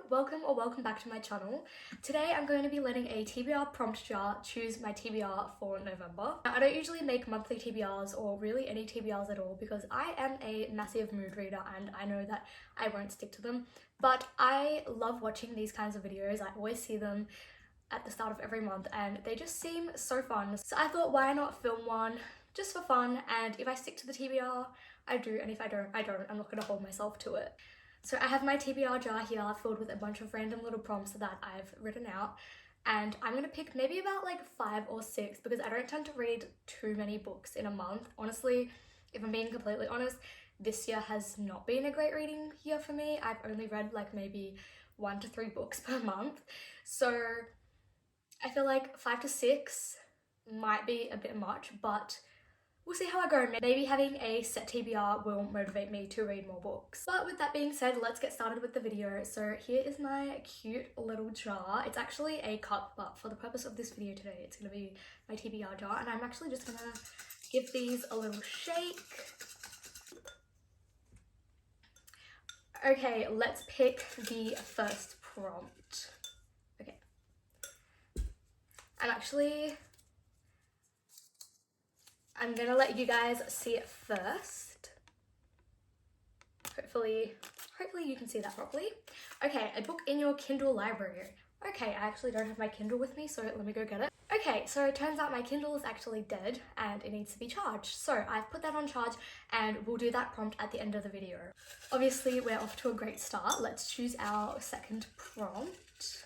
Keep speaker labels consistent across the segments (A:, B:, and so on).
A: welcome back to my channel. Today I'm going to be letting a TBR prompt jar choose my TBR for November. Now, I don't usually make monthly TBRs or really any TBRs at all because I am a massive mood reader and I know that I won't stick to them, but I love watching these kinds of videos. I always see them at the start of every month and they just seem so fun. So I thought, why not film one just for fun, and if I stick to the TBR, I do, and if I don't, I don't. I'm not gonna hold myself to it. So I have my TBR jar here filled with a bunch of random little prompts that I've written out, and I'm gonna pick maybe about like 5 or 6 because I don't tend to read too many books in a month. Honestly, if I'm being completely honest, this year has not been a great reading year for me. I've only read like maybe 1 to 3 books per month. So I feel like 5 to 6 might be a bit much, but we'll see how I go. Maybe having a set TBR will motivate me to read more books. But with that being said, let's get started with the video. So here is my cute little jar. It's actually a cup, but for the purpose of this video today, it's gonna be my TBR jar. And I'm actually just gonna give these a little shake. Okay, let's pick the first prompt. Okay. I'm gonna let you guys see it first. Hopefully you can see that properly. Okay, a book in your Kindle library. Okay, I actually don't have my Kindle with me, so let me go get it. Okay, so it turns out my Kindle is actually dead and it needs to be charged. So I've put that on charge and we'll do that prompt at the end of the video. Obviously, we're off to a great start. Let's choose our second prompt.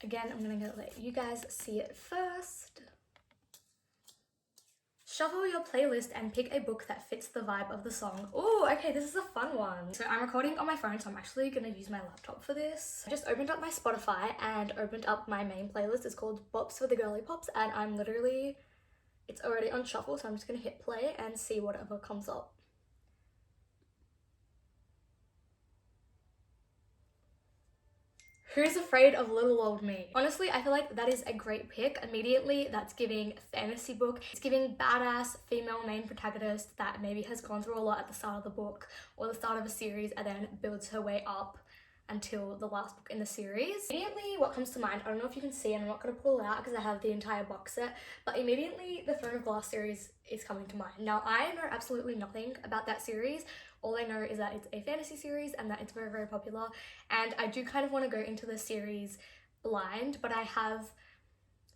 A: Again, I'm gonna let you guys see it first. Shuffle your playlist and pick a book that fits the vibe of the song. Oh, okay, this is a fun one. So I'm recording on my phone, so I'm actually gonna use my laptop for this. I just opened up my Spotify and opened up my main playlist. It's called Bops for the Girly Pops, and it's already on shuffle, so I'm just gonna hit play and see whatever comes up. Who's Afraid of Little Old Me? Honestly, I feel like that is a great pick. Immediately, that's giving fantasy book. It's giving badass female main protagonist that maybe has gone through a lot at the start of the book or the start of a series and then builds her way up until the last book in the series. Immediately, what comes to mind, I don't know if you can see, and I'm not going to pull it out because I have the entire box set, but immediately the Throne of Glass series is coming to mind. Now, I know absolutely nothing about that series. All I know is that it's a fantasy series and that it's very, very popular, and I do kind of want to go into the series blind, but I have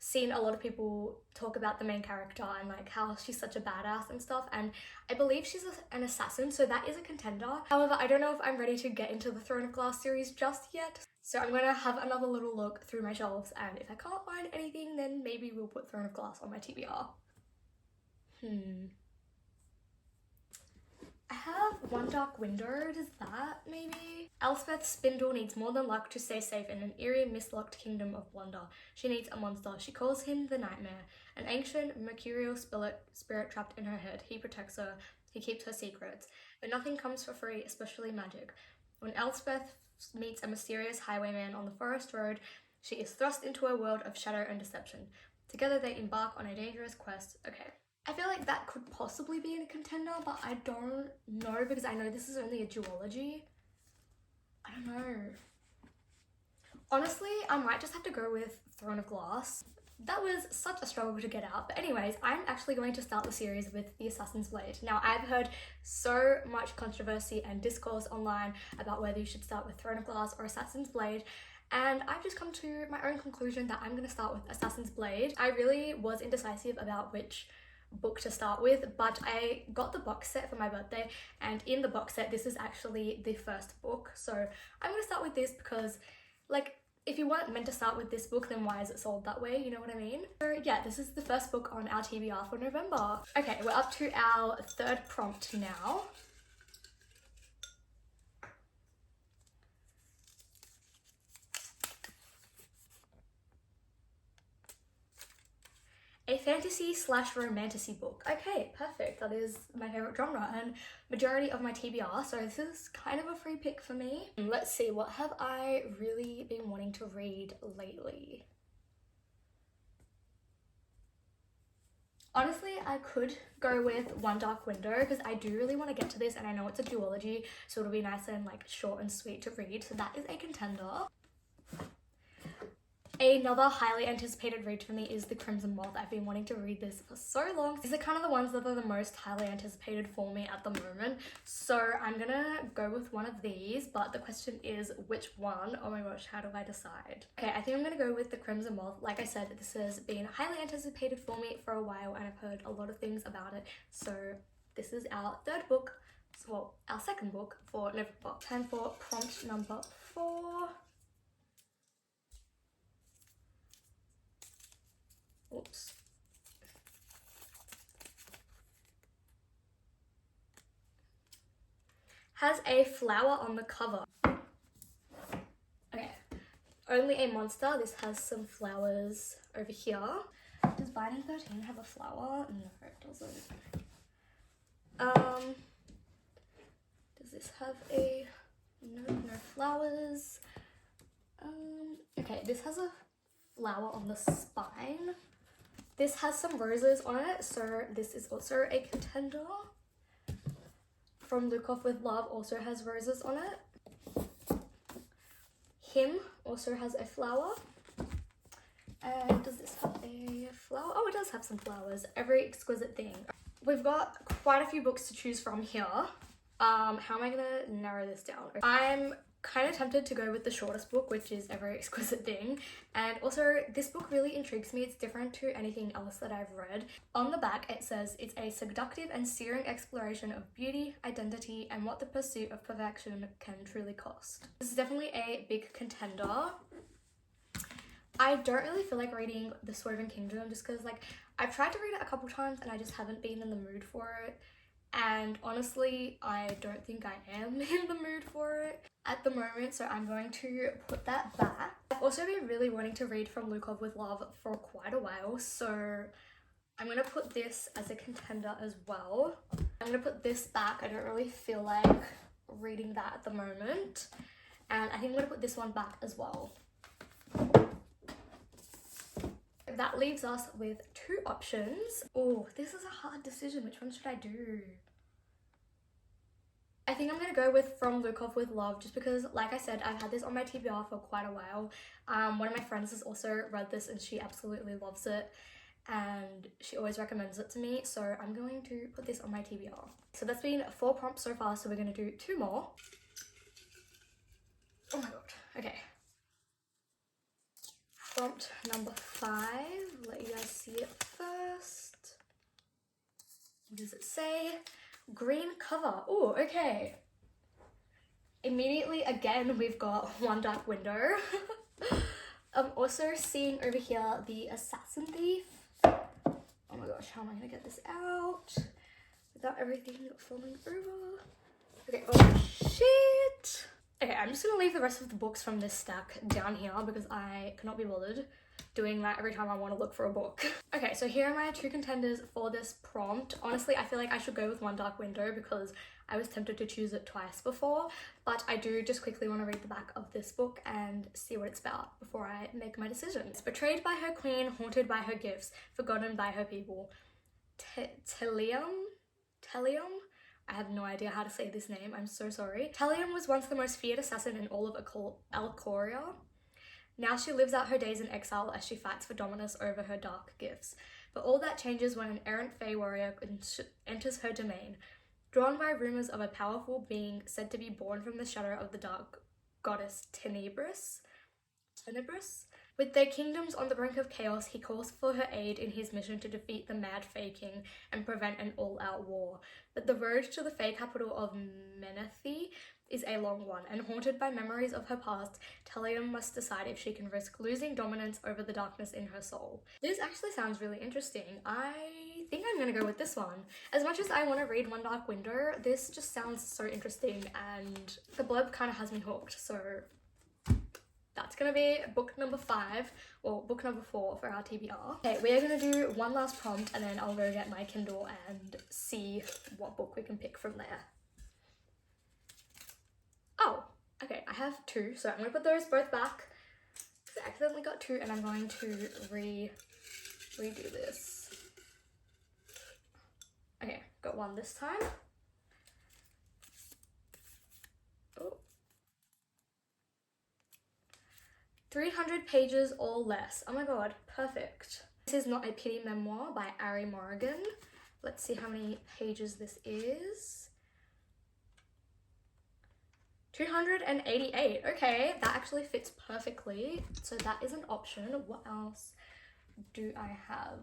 A: seen a lot of people talk about the main character and like how she's such a badass and stuff, and I believe she's an assassin, so that is a contender. However, I don't know if I'm ready to get into the Throne of Glass series just yet, so I'm gonna have another little look through my shelves, and if I can't find anything, then maybe we'll put Throne of Glass on my TBR. I have One Dark Window, does that maybe? Elspeth's spindle needs more than luck to stay safe in an eerie, mist-locked kingdom of wonder. She needs a monster. She calls him the Nightmare, an ancient, mercurial spirit trapped in her head. He protects her. He keeps her secrets. But nothing comes for free, especially magic. When Elspeth meets a mysterious highwayman on the forest road, she is thrust into a world of shadow and deception. Together they embark on a dangerous quest. Okay. I feel like that could possibly be a contender, but I don't know because I know this is only a duology. I don't know. Honestly, I might just have to go with Throne of Glass. That was such a struggle to get out. But anyways, I'm actually going to start the series with The Assassin's Blade. Now, I've heard so much controversy and discourse online about whether you should start with Throne of Glass or Assassin's Blade, and I've just come to my own conclusion that I'm going to start with Assassin's Blade. I really was indecisive about which book to start with, but I got the box set for my birthday, and in the box set this is actually the first book, so I'm gonna start with this because, like, if you weren't meant to start with this book, then why is it sold that way, you know what I mean? So yeah, this is the first book on our TBR for November. Okay, we're up to our third prompt now. A fantasy/romantasy book. Okay, perfect. That is my favorite genre and majority of my TBR, so this is kind of a free pick for me. Let's see, what have I really been wanting to read lately? Honestly, I could go with One Dark Window because I do really want to get to this, and I know it's a duology, so it'll be nice and like short and sweet to read. So that is a contender. Another highly anticipated read for me is The Crimson Moth. I've been wanting to read this for so long. These are kind of the ones that are the most highly anticipated for me at the moment. So I'm gonna go with one of these, but the question is which one? Oh my gosh, how do I decide? Okay, I think I'm gonna go with The Crimson Moth. Like I said, this has been highly anticipated for me for a while and I've heard a lot of things about it. So this is our third book, well, our second book for November. Time for prompt number 4. Oops. Has a flower on the cover. Okay. Only a Monster. This has some flowers over here. Does Binding 13 have a flower? No, it doesn't. Does this have a... No flowers. Okay, this has a flower on the spine. This has some roses on it, so this is also a contender. From Look Off With Love also has roses on it. Him also has a flower. And does this have a flower? Oh, it does have some flowers. Every Exquisite Thing. We've got quite a few books to choose from here. How am I gonna narrow this down? I'm kind of tempted to go with the shortest book, which is Every Exquisite Thing, and also this book really intrigues me. It's different to anything else that I've read. On the back it says it's a seductive and searing exploration of beauty, identity, and what the pursuit of perfection can truly cost. This is definitely a big contender. I don't really feel like reading The Swerving Kingdom just because like I've tried to read it a couple times and I just haven't been in the mood for it. And honestly, I don't think I am in the mood for it at the moment, so I'm going to put that back. I've also been really wanting to read From Look Off With Love for quite a while, so I'm going to put this as a contender as well. I'm going to put this back. I don't really feel like reading that at the moment. And I think I'm going to put this one back as well. That leaves us with 2 options. Oh, this is a hard decision. Which one should I do? I think I'm going to go with From Look Off With Love just because, like I said, I've had this on my TBR for quite a while. One of my friends has also read this and she absolutely loves it and she always recommends it to me, so I'm going to put this on my TBR. So that's been 4 prompts so far, so we're going to do 2 more. Oh my god. Okay. Prompt number 5. Let you guys see it first. What does it say? Green cover. Oh, okay. Immediately, again, we've got One Dark Window. I'm also seeing over here The Assassin Thief. Oh my gosh, how am I gonna get this out without everything falling over? Okay, oh shit. Okay, I'm just gonna leave the rest of the books from this stack down here because I cannot be bothered doing that every time I want to look for a book. Okay, so here are my 2 contenders for this prompt. Honestly, I feel like I should go with One Dark Window because I was tempted to choose it twice before, but I do just quickly want to read the back of this book and see what it's about before I make my decision. It's betrayed by her queen, haunted by her gifts, forgotten by her people. Telium? I have no idea how to say this name, I'm so sorry. Telium was once the most feared assassin in all of Alcoria. Now she lives out her days in exile as she fights for dominance over her dark gifts. But all that changes when an errant Fey warrior enters her domain. Drawn by rumours of a powerful being said to be born from the shadow of the dark goddess Tenebris. With their kingdoms on the brink of chaos, he calls for her aid in his mission to defeat the mad Fey King and prevent an all-out war. But the road to the Fey capital of Menethil is a long one, and haunted by memories of her past, Telium must decide if she can risk losing dominance over the darkness in her soul. This actually sounds really interesting. I think I'm gonna go with this one. As much as I want to read One Dark Window, this just sounds so interesting and the blurb kind of has me hooked, so that's gonna be book number 5, or book number 4 for our TBR. Okay, we are gonna do one last prompt and then I'll go get my Kindle and see what book we can pick from there. Oh, okay, I have 2, so I'm gonna put those both back because I accidentally got 2 and I'm going to redo this. got one this time. Oh. 300 pages or less. Oh my god, perfect. This is Not a Pity Memoir by Ari Morgan. Let's see how many pages this is. 288. Okay, that actually fits perfectly. So that is an option. What else do I have?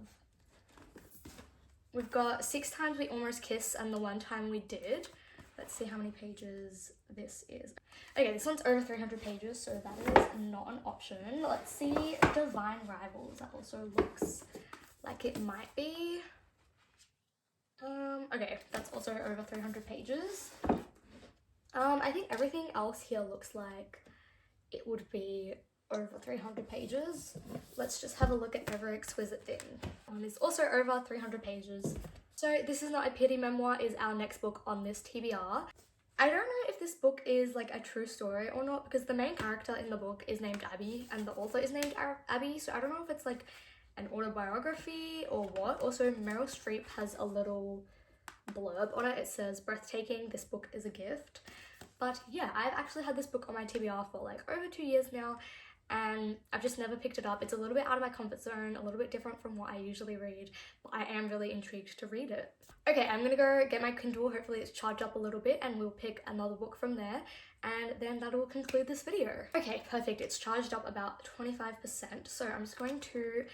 A: We've got 6 Times We Almost Kissed and The One Time We Did. Let's see how many pages this is. Okay, this one's over 300 pages, so that is not an option. Let's see Divine Rivals. That also looks like it might be. Okay, that's also over 300 pages. I think everything else here looks like it would be over 300 pages. Let's just have a look at Ever Exquisite Thing. It's also over 300 pages. So This Is Not a Pity Memoir is our next book on this TBR. I don't know if this book is like a true story or not, because the main character in the book is named Abby and the author is named Abby, so I don't know if it's like an autobiography or what. Also, Meryl Streep has a little blurb on it. It says, "Breathtaking, this book is a gift." But yeah, I've actually had this book on my TBR for like over 2 years now, and I've just never picked it up. It's a little bit out of my comfort zone, a little bit different from what I usually read, but I am really intrigued to read it. Okay, I'm gonna go get my Kindle. Hopefully it's charged up a little bit and we'll pick another book from there, and then that will conclude this video. Okay, perfect. It's charged up about 25%, so I'm just going to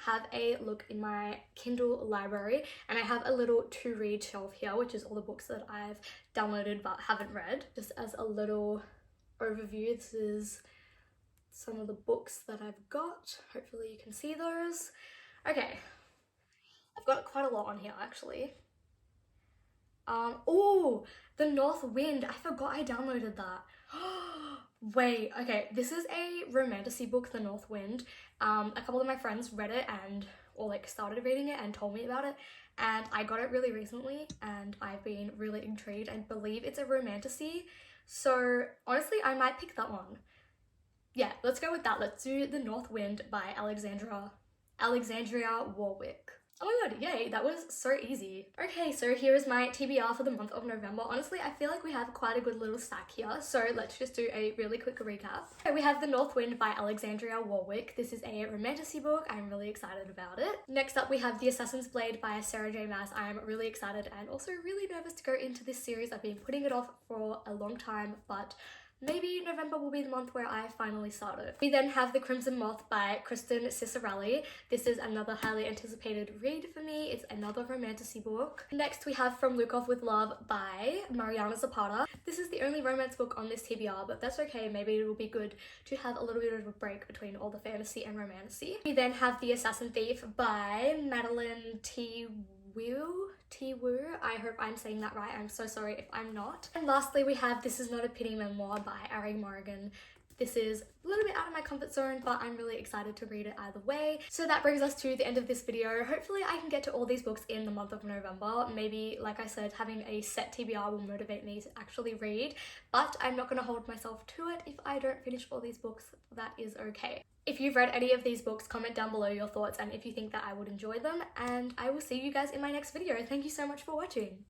A: have a look in my Kindle library, and I have a little to read shelf here, which is all the books that I've downloaded but haven't read. Just as a little overview, this is some of the books that I've got. Hopefully you can see those. Okay, I've got quite a lot on here actually. Oh, The North Wind. I forgot I downloaded that. Wait, okay, this is a romantasy book, The North Wind. A couple of my friends read it or like started reading it and told me about it, and I got it really recently and I've been really intrigued. I believe it's a romantasy, so honestly I might pick that one. Yeah, let's go with that. Let's do The North Wind by Alexandria Warwick. Oh my god, yay, that was so easy. Okay, so here is my TBR for the month of November. Honestly, I feel like we have quite a good little stack here, so let's just do a really quick recap. Okay, we have The North Wind by Alexandria Warwick. This is a romantasy book. I'm really excited about it. Next up, we have The Assassin's Blade by Sarah J Maas. I am really excited and also really nervous to go into this series. I've been putting it off for a long time, but maybe November will be the month where I finally start it. We then have The Crimson Moth by Kristen Cicerelli. This is another highly anticipated read for me. It's another romantasy book. Next we have From Luke Off With Love by Mariana Zapata. This is the only romance book on this TBR, but that's okay. Maybe it will be good to have a little bit of a break between all the fantasy and romantasy. We then have The Assassin Thief by Madeline T. Wu. I hope I'm saying that right. I'm so sorry if I'm not. And lastly, we have This Is Not a Pity Memoir by Ari Morgan. This is a little bit out of my comfort zone, but I'm really excited to read it either way. So that brings us to the end of this video. Hopefully I can get to all these books in the month of November. Maybe, like I said, having a set TBR will motivate me to actually read, but I'm not going to hold myself to it. If I don't finish all these books, that is okay. If you've read any of these books, comment down below your thoughts and if you think that I would enjoy them, and I will see you guys in my next video. Thank you so much for watching.